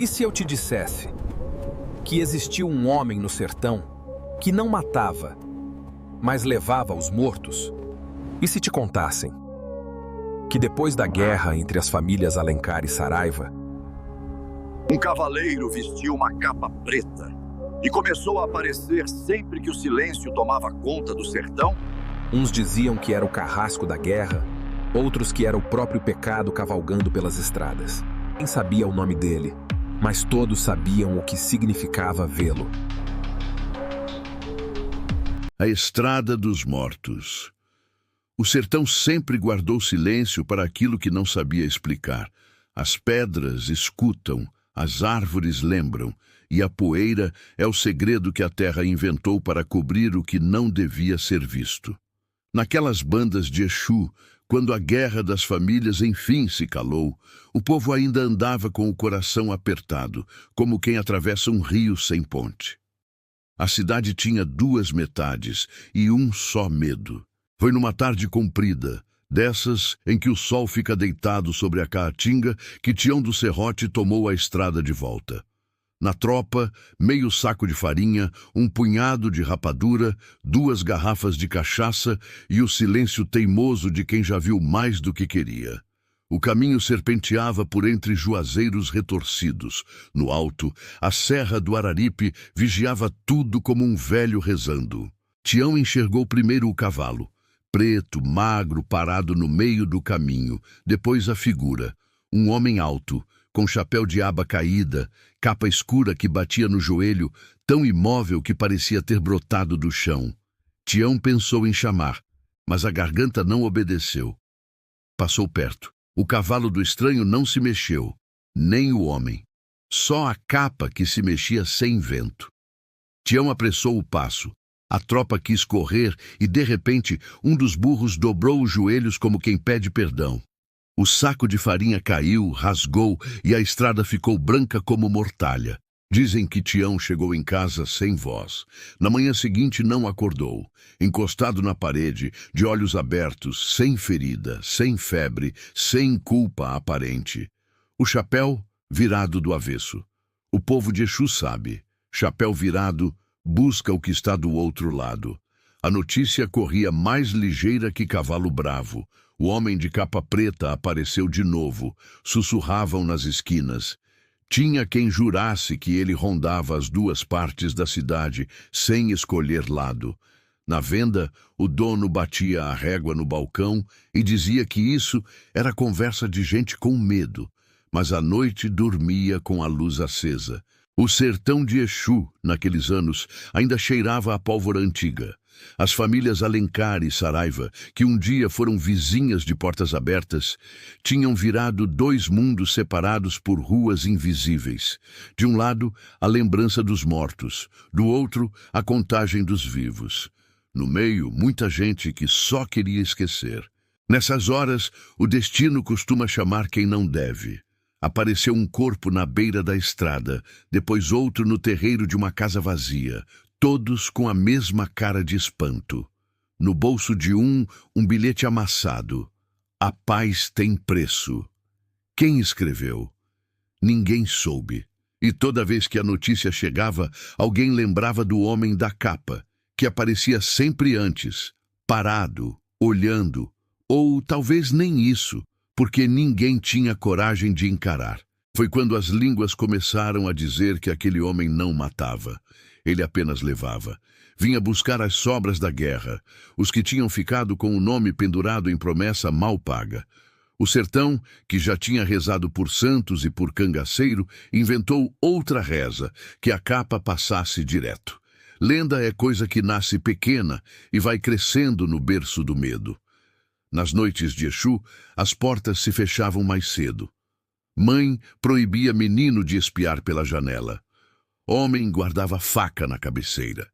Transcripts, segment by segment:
E se eu te dissesse que existia um homem no sertão que não matava, mas levava os mortos? E se te contassem que depois da guerra entre as famílias Alencar e Saraiva, um cavaleiro vestiu uma capa preta e começou a aparecer sempre que o silêncio tomava conta do sertão? uns diziam que era o carrasco da guerra, outros que era o próprio pecado cavalgando pelas estradas. Ninguém sabia o nome dele, mas todos sabiam o que significava vê-lo. A Estrada dos Mortos. O sertão sempre guardou silêncio para aquilo que não sabia explicar. As pedras escutam, as árvores lembram, e a poeira é o segredo que a terra inventou para cobrir o que não devia ser visto. Naquelas bandas de Exu, quando a guerra das famílias enfim se calou, o povo ainda andava com o coração apertado, como quem atravessa um rio sem ponte. A cidade tinha duas metades e um só medo. Foi numa tarde comprida, dessas em que o sol fica deitado sobre a caatinga, que Tião do Serrote tomou a estrada de volta. Na tropa, meio saco de farinha, um punhado de rapadura, 2 garrafas de cachaça e o silêncio teimoso de quem já viu mais do que queria. O caminho serpenteava por entre juazeiros retorcidos. No alto, a serra do Araripe vigiava tudo como um velho rezando. Tião enxergou primeiro o cavalo, preto, magro, parado no meio do caminho, depois a figura, um homem alto, com chapéu de aba caída, capa escura que batia no joelho, tão imóvel que parecia ter brotado do chão. Tião pensou em chamar, mas a garganta não obedeceu. Passou perto. O cavalo do estranho não se mexeu, nem o homem. Só a capa que se mexia sem vento. Tião apressou o passo. A tropa quis correr e, de repente, um dos burros dobrou os joelhos como quem pede perdão. O saco de farinha caiu, rasgou e a estrada ficou branca como mortalha. Dizem que Tião chegou em casa sem voz. Na manhã seguinte não acordou. Encostado na parede, de olhos abertos, sem ferida, sem febre, sem culpa aparente. O chapéu virado do avesso. O povo de Exu sabe. Chapéu virado busca o que está do outro lado. A notícia corria mais ligeira que cavalo bravo. O homem de capa preta apareceu de novo. Sussurravam nas esquinas. Tinha quem jurasse que ele rondava as duas partes da cidade, sem escolher lado. Na venda, o dono batia a régua no balcão e dizia que isso era conversa de gente com medo, mas à noite dormia com a luz acesa. O sertão de Exu, naqueles anos, ainda cheirava a pólvora antiga. As famílias Alencar e Saraiva, que um dia foram vizinhas de portas abertas, tinham virado 2 mundos separados por ruas invisíveis. De um lado, a lembrança dos mortos, do outro, a contagem dos vivos. No meio, muita gente que só queria esquecer. Nessas horas, o destino costuma chamar quem não deve. Apareceu um corpo na beira da estrada, depois outro no terreiro de uma casa vazia, todos com a mesma cara de espanto. No bolso de um bilhete amassado. A paz tem preço. Quem escreveu? Ninguém soube. E toda vez que a notícia chegava, alguém lembrava do homem da capa, que aparecia sempre antes, parado, olhando, ou talvez nem isso, porque ninguém tinha coragem de encarar. Foi quando as línguas começaram a dizer que aquele homem não matava. Ele apenas levava. Vinha buscar as sobras da guerra, os que tinham ficado com o nome pendurado em promessa mal paga. O sertão, que já tinha rezado por santos e por cangaceiro, inventou outra reza, que a capa passasse direto. Lenda é coisa que nasce pequena e vai crescendo no berço do medo. Nas noites de Exu, as portas se fechavam mais cedo. Mãe proibia menino de espiar pela janela. Homem guardava faca na cabeceira.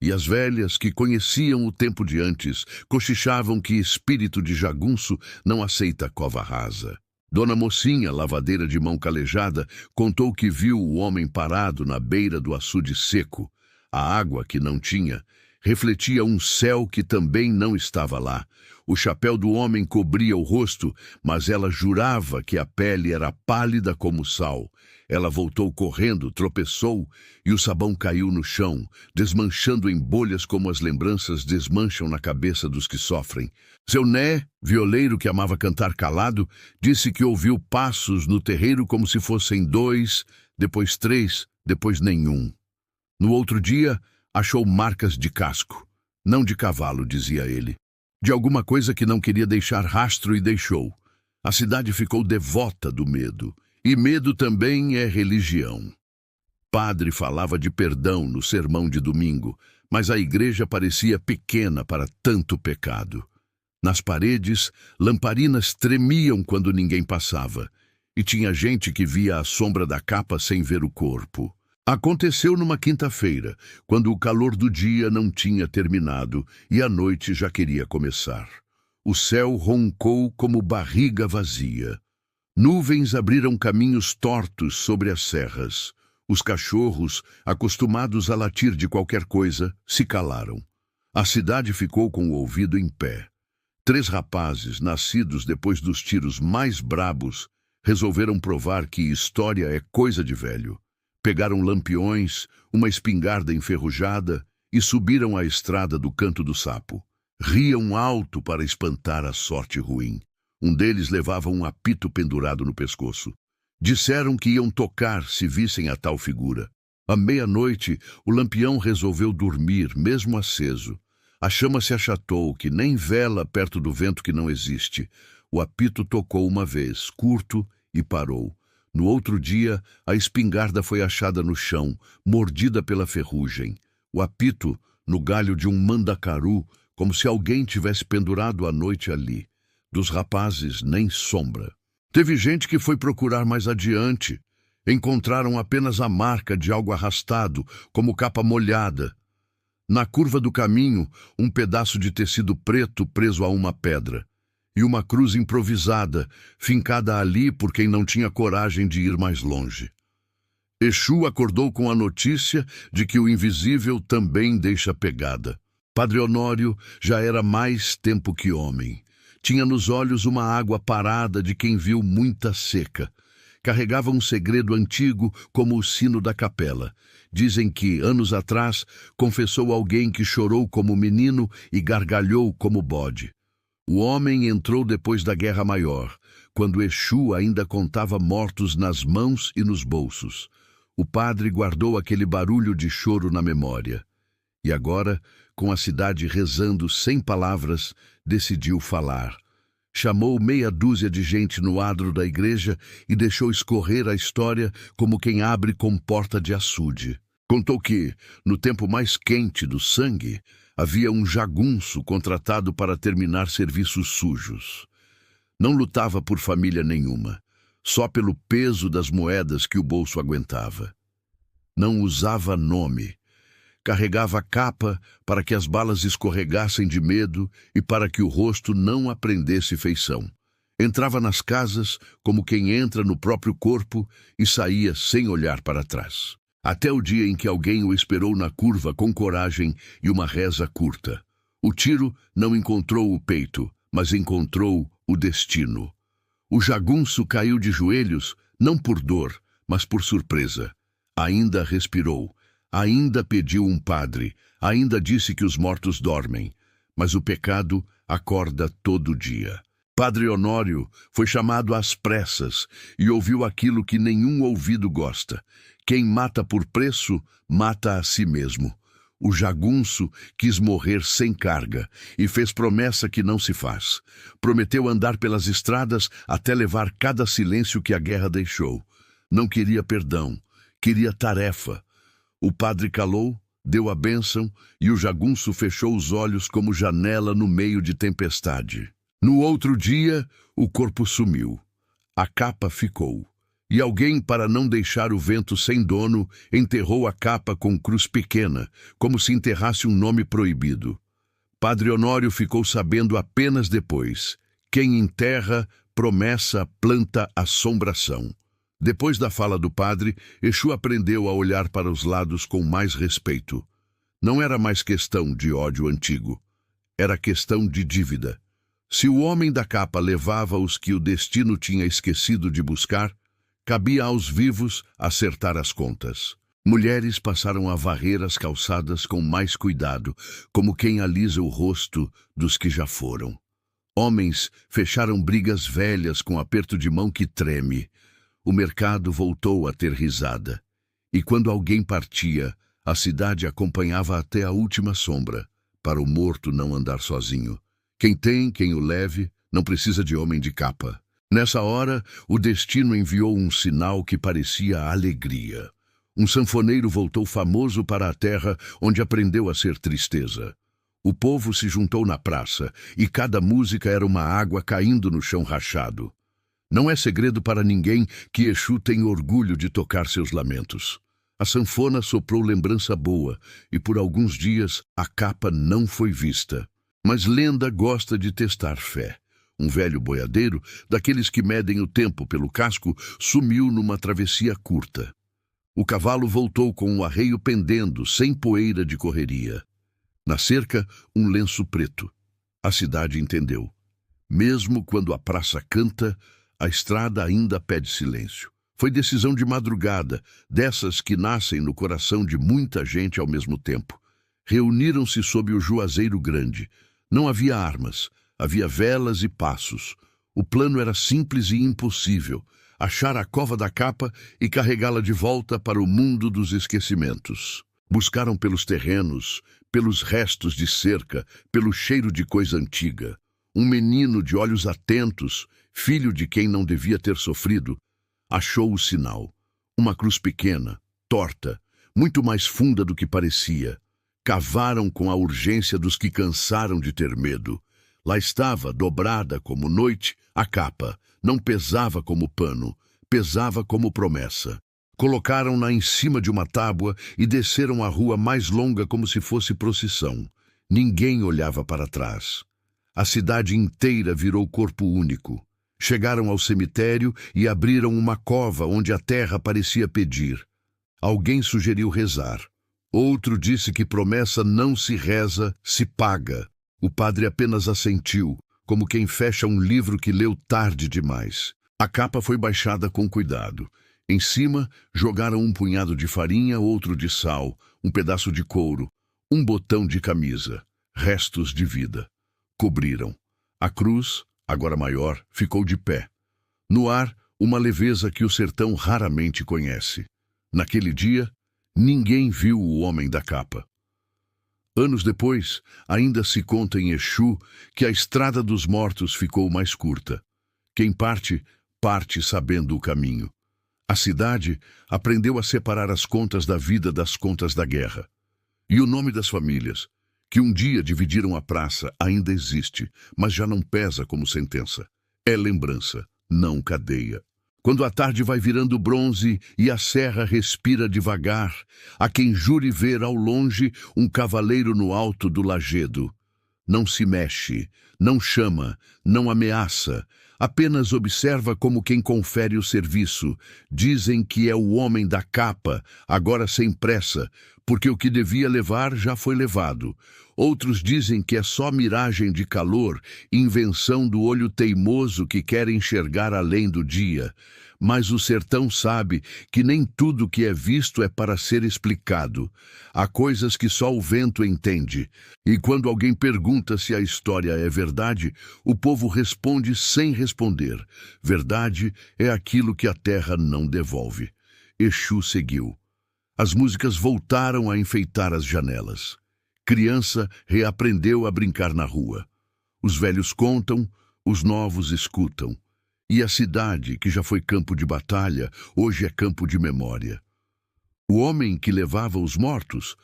E as velhas, que conheciam o tempo de antes, cochichavam que espírito de jagunço não aceita cova rasa. Dona Mocinha, lavadeira de mão calejada, contou que viu o homem parado na beira do açude seco. A água, que não tinha, refletia um céu que também não estava lá. O chapéu do homem cobria o rosto, mas ela jurava que a pele era pálida como sal. Ela voltou correndo, tropeçou e o sabão caiu no chão, desmanchando em bolhas como as lembranças desmancham na cabeça dos que sofrem. Seu Né, violeiro que amava cantar calado, disse que ouviu passos no terreiro como se fossem 2, depois 3, depois nenhum. No outro dia, achou marcas de casco. Não de cavalo, dizia ele. De alguma coisa que não queria deixar rastro e deixou. A cidade ficou devota do medo. E medo também é religião. Padre falava de perdão no sermão de domingo, mas a igreja parecia pequena para tanto pecado. Nas paredes, lamparinas tremiam quando ninguém passava, e tinha gente que via a sombra da capa sem ver o corpo. Aconteceu numa quinta-feira, quando o calor do dia não tinha terminado e a noite já queria começar. O céu roncou como barriga vazia. Nuvens abriram caminhos tortos sobre as serras. Os cachorros, acostumados a latir de qualquer coisa, se calaram. A cidade ficou com o ouvido em pé. 3 rapazes, nascidos depois dos tiros mais brabos, resolveram provar que história é coisa de velho. Pegaram lampiões, uma espingarda enferrujada e subiram a estrada do Canto do Sapo. Riam alto para espantar a sorte ruim. Um deles levava um apito pendurado no pescoço. Disseram que iam tocar se vissem a tal figura. À meia-noite, o lampião resolveu dormir, mesmo aceso. A chama se achatou, que nem vela perto do vento que não existe. O apito tocou uma vez, curto, e parou. No outro dia, a espingarda foi achada no chão, mordida pela ferrugem. O apito, no galho de um mandacaru, como se alguém tivesse pendurado a noite ali. Dos rapazes, nem sombra. Teve gente que foi procurar mais adiante. Encontraram apenas a marca de algo arrastado, como capa molhada. Na curva do caminho, um pedaço de tecido preto preso a uma pedra. E uma cruz improvisada, fincada ali por quem não tinha coragem de ir mais longe. Exu acordou com a notícia de que o invisível também deixa pegada. Padre Honório já era mais tempo que homem. Tinha nos olhos uma água parada de quem viu muita seca. Carregava um segredo antigo como o sino da capela. Dizem que, anos atrás, confessou alguém que chorou como menino e gargalhou como bode. O homem entrou depois da Guerra Maior, quando Exu ainda contava mortos nas mãos e nos bolsos. O padre guardou aquele barulho de choro na memória. E agora, com a cidade rezando sem palavras, decidiu falar. Chamou meia dúzia de gente no adro da igreja e deixou escorrer a história como quem abre comporta de açude. Contou que, no tempo mais quente do sangue, havia um jagunço contratado para terminar serviços sujos. Não lutava por família nenhuma, só pelo peso das moedas que o bolso aguentava. Não usava nome. Carregava a capa para que as balas escorregassem de medo e para que o rosto não aprendesse feição. Entrava nas casas como quem entra no próprio corpo e saía sem olhar para trás. Até o dia em que alguém o esperou na curva com coragem e uma reza curta. O tiro não encontrou o peito, mas encontrou o destino. O jagunço caiu de joelhos, não por dor, mas por surpresa. Ainda respirou, ainda pediu um padre, ainda disse que os mortos dormem, mas o pecado acorda todo dia. Padre Honório foi chamado às pressas e ouviu aquilo que nenhum ouvido gosta. Quem mata por preço, mata a si mesmo. O jagunço quis morrer sem carga e fez promessa que não se faz. Prometeu andar pelas estradas até levar cada silêncio que a guerra deixou. Não queria perdão, queria tarefa. O padre calou, deu a bênção e o jagunço fechou os olhos como janela no meio de tempestade. No outro dia, o corpo sumiu. A capa ficou. E alguém, para não deixar o vento sem dono, enterrou a capa com cruz pequena, como se enterrasse um nome proibido. Padre Honório ficou sabendo apenas depois. Quem enterra, promessa, planta assombração. Depois da fala do padre, Exu aprendeu a olhar para os lados com mais respeito. Não era mais questão de ódio antigo. Era questão de dívida. Se o homem da capa levava os que o destino tinha esquecido de buscar, Cabia aos vivos acertar as contas. Mulheres passaram a varrer as calçadas com mais cuidado, como quem alisa o rosto dos que já foram. Homens fecharam brigas velhas com aperto de mão que treme. O mercado voltou a ter risada. E quando alguém partia, a cidade acompanhava até a última sombra, para o morto não andar sozinho. Quem tem, quem o leve, não precisa de homem de capa. Nessa hora, o destino enviou um sinal que parecia alegria. Um sanfoneiro voltou famoso para a terra onde aprendeu a ser tristeza. O povo se juntou na praça, e cada música era uma água caindo no chão rachado. Não é segredo para ninguém que Exu tem orgulho de tocar seus lamentos. A sanfona soprou lembrança boa, e por alguns dias a capa não foi vista. Mas lenda gosta de testar fé. Um velho boiadeiro, daqueles que medem o tempo pelo casco, sumiu numa travessia curta. O cavalo voltou com o arreio pendendo, sem poeira de correria. Na cerca, um lenço preto. A cidade entendeu. Mesmo quando a praça canta, a estrada ainda pede silêncio. Foi decisão de madrugada, dessas que nascem no coração de muita gente ao mesmo tempo. Reuniram-se sob o juazeiro grande. Não havia armas, havia velas e passos. O plano era simples e impossível: achar a cova da capa e carregá-la de volta para o mundo dos esquecimentos. Buscaram pelos terrenos, pelos restos de cerca, pelo cheiro de coisa antiga. Um menino de olhos atentos, filho de quem não devia ter sofrido, achou o sinal. Uma cruz pequena, torta, muito mais funda do que parecia. Cavaram com a urgência dos que cansaram de ter medo. Lá estava, dobrada como noite, a capa. Não pesava como pano, pesava como promessa. Colocaram-na em cima de uma tábua e desceram a rua mais longa como se fosse procissão. Ninguém olhava para trás. A cidade inteira virou corpo único. Chegaram ao cemitério e abriram uma cova onde a terra parecia pedir. Alguém sugeriu rezar. Outro disse que promessa não se reza, se paga. O padre apenas assentiu, como quem fecha um livro que leu tarde demais. A capa foi baixada com cuidado. Em cima, jogaram um punhado de farinha, outro de sal, um pedaço de couro, um botão de camisa, restos de vida. Cobriram. A cruz, agora maior, ficou de pé. No ar, uma leveza que o sertão raramente conhece. Naquele dia, ninguém viu o homem da capa. Anos depois, ainda se conta em Exu que a estrada dos mortos ficou mais curta. Quem parte, parte sabendo o caminho. A cidade aprendeu a separar as contas da vida das contas da guerra. E o nome das famílias, que um dia dividiram a praça, ainda existe, mas já não pesa como sentença. É lembrança, não cadeia. Quando a tarde vai virando bronze e a serra respira devagar, há quem jure ver ao longe um cavaleiro no alto do lajedo. Não se mexe, não chama, não ameaça, apenas observa como quem confere o serviço. Dizem que é o homem da capa, agora sem pressa, porque o que devia levar já foi levado. Outros dizem que é só miragem de calor, invenção do olho teimoso que quer enxergar além do dia. Mas o sertão sabe que nem tudo que é visto é para ser explicado. Há coisas que só o vento entende. E quando alguém pergunta se a história é verdade, o povo responde sem responder. Verdade é aquilo que a terra não devolve. Exu seguiu. As músicas voltaram a enfeitar as janelas. Criança reaprendeu a brincar na rua. Os velhos contam, os novos escutam. E a cidade, que já foi campo de batalha, hoje é campo de memória. O homem que levava os mortos,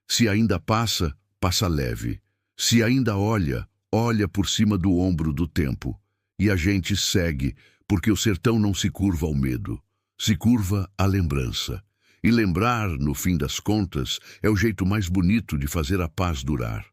se ainda passa, passa leve. Se ainda olha, olha por cima do ombro do tempo. E a gente segue, porque o sertão não se curva ao medo, se curva à lembrança. E lembrar, no fim das contas, é o jeito mais bonito de fazer a paz durar.